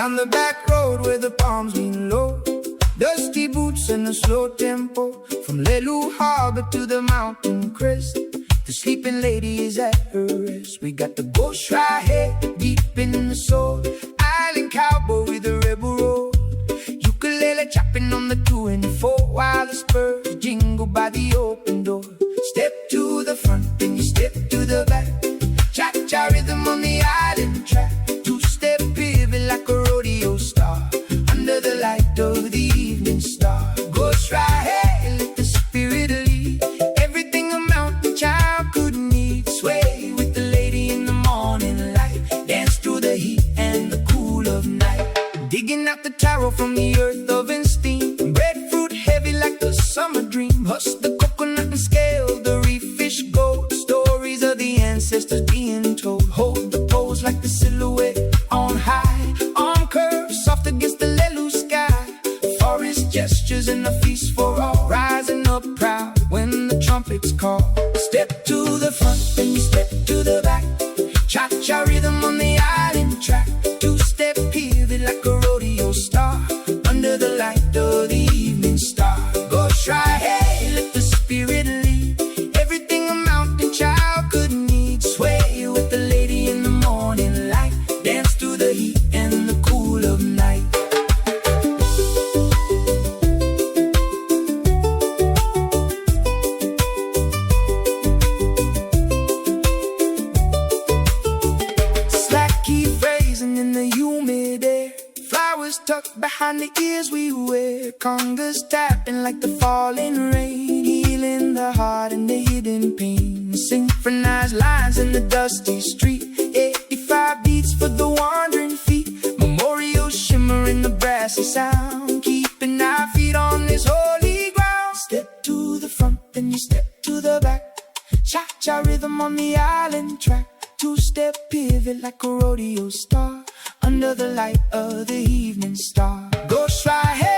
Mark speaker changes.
Speaker 1: Down the back road where the palms lean low, dusty boots and a slow tempo. From Lelu Harbor to the mountain crest, the sleeping lady is at her rest. We got the ghost right here, deep in the soul. Island cowboy with a rebel road. Ukulele chopping on the 2-4, while the spurs jingle by the open door. Step to the front, then you step to the back. Cha-cha rhythm on the island track. Two-step pivot like a rodeo star, under the light of the evening star. Ghost right here, let the spirit lead. Everything a mountain child could need. Sway with the lady in the morning light. Dance through the heat and the cool of night. Digging out the taro from the earth of steam. Breadfruit heavy like the summer dream. Husk the coconut and scale the reef fish gold. Stories of the ancestors being told. Hold the pose like the silhouette on high. Arm curves soft against the Lelu sky. Forest gestures and a feast for all. Rising up proud when the trumpets call. Step to the front, then you step to the back. Cha-cha rhythm on the island track. Two-step pivot like a rodeo star, under the light of the evening star. Ghost right here, let the spirit lead. Everything a mountain child could need. Sway with the lady in the morning light. Dance through the heat and the cool of night. Slack keep raising in the humid air. Flowers tucked behind the ears we wear. Congas tapping like the falling rain, healing the heart and the hidden pain. Synchronized lines in the dusty street. 85 beats for the wandering feet. Memorial shimmer in the brassy sound, keeping our feet on this holy ground. Step to the front, then you step to the back. Cha-cha rhythm on the island track. Two-step pivot like a rodeo star, under the light of the evening star. Ghost right here.